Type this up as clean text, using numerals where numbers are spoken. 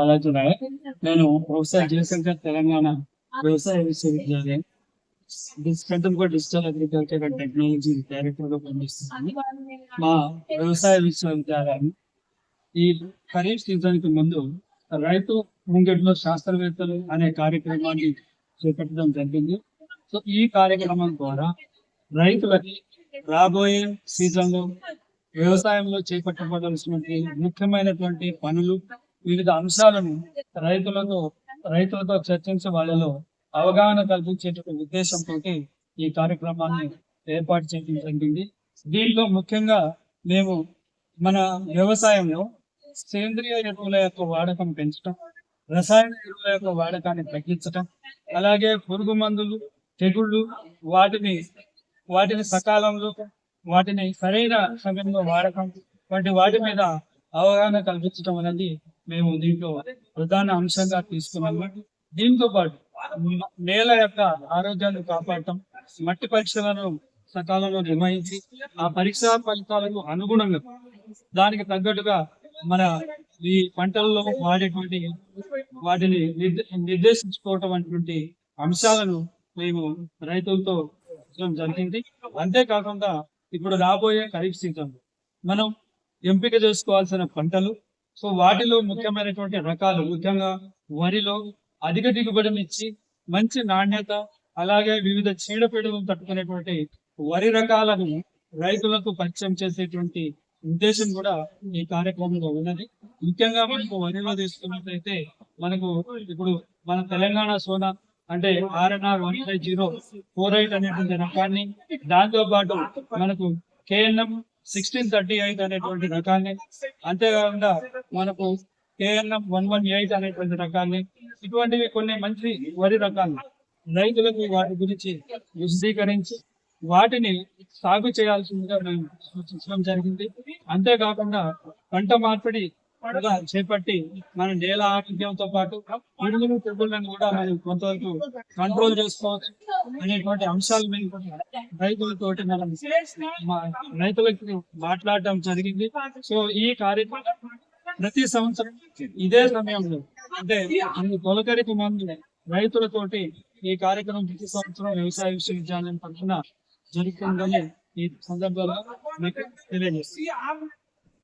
అలాగే నేను వ్యవసాయ జయశంకర్ తెలంగాణ వ్యవసాయ విశ్వవిద్యాలయం centre for digital agriculture and technology director గా పనిచేస్తున్నాను. మా వ్యవసాయ విశ్వవిద్యాలయం ఈ ఖరీఫ్ సీజన్ కి ముందు రైతు ముంగట్లో శాస్త్రవేత్తలు అనే కార్యక్రమాన్ని చేపట్టడం జరిగింది. సో ఈ కార్యక్రమం ద్వారా రైతులకి రాబోయే సీజన్ లో వ్యవసాయంలో చేపట్టబడాల్సినటువంటి ముఖ్యమైనటువంటి పనులు, వివిధ అంశాలను రైతులతో చర్చించే వాళ్ళలో అవగాహన కల్పించేటువంటి ఉద్దేశంతో ఈ కార్యక్రమాన్ని ఏర్పాటు చేయడం జరిగింది. దీంట్లో ముఖ్యంగా మేము మన వ్యవసాయంలో సేంద్రియ ఎరువుల యొక్క వాడకం పెంచడం, రసాయన ఎరువుల యొక్క వాడకాన్ని తగ్గించడం, అలాగే పురుగు మందులు, తెగుళ్ళు, వాటిని సకాలంలో వాటిని సరైన సమయంలో వాడకం వంటి వాటి మీద అవగాహన కల్పించడం అనేది మేము దీంట్లో ప్రధాన అంశంగా తీసుకున్నాము. దీంతో పాటు నేల యొక్క ఆరోగ్యాన్ని కాపాడటం, మట్టి పరీక్షలను సకాలంలో నిర్వహించి ఆ పరీక్షా ఫలితాలకు అనుగుణంగా దానికి తగ్గట్టుగా మన ఈ పంటల్లో వాడేటువంటి వాటిని నిర్దేశించుకోవటం అనేటువంటి అంశాలను మేము రైతులతో జరిగింది. అంతేకాకుండా ఇప్పుడు రాబోయే ఖరీఫ్ సీజన్ మనం ఎంపిక చేసుకోవాల్సిన పంటలు, సో వాటిలో ముఖ్యమైనటువంటి రకాలు, ముఖ్యంగా వరిలో అధిక దిగుబడినిచ్చి మంచి నాణ్యత, అలాగే వివిధ చీడపీడలను తట్టుకునేటువంటి వరి రకాలను రైతులకు పరిచయం చేసేటువంటి ఉద్దేశం కూడా ఈ కార్యక్రమంలో ఉన్నది. ముఖ్యంగా మనకు వరిలో తీసుకున్నట్లయితే మనకు ఇప్పుడు మన తెలంగాణ సోనా అంటే RNR 15048 అనేటువంటి రకాన్ని, దాంతో పాటు మనకు KNM 1638 అనేటువంటి రకాన్ని, అంతేకాకుండా మనకు KNM 118 అనేటువంటి రకాన్ని, ఇటువంటివి కొన్ని మంచి వరి రకాలు రైతులకు వాటి గురించి విశదీకరించి వాటిని సాగు చేయాల్సిందిగా మేము సూచించడం జరిగింది. అంతేకాకుండా పంట మార్పిడి చేపట్టి మన నేల ఆరోగ్యంతో పాటు పురుగులు తెగుళ్ళను కూడా మనం కొంతవరకు కంట్రోల్ చేసుకోవచ్చు అనేటువంటి అంశాలు మేము రైతులతోటి రైతులకి మాట్లాడటం జరిగింది. సో ఈ కార్యక్రమం ప్రతి సంవత్సరం ఇదే సమయంలో, అంటే తొలకరికి ముందు రైతులతోటి ఈ కార్యక్రమం ప్రతి సంవత్సరం వ్యవసాయ విశ్వవిద్యాలయం పక్షున జరుగుతుందని ఈ సందర్భంగా మీకు తెలియజేస్తుంది.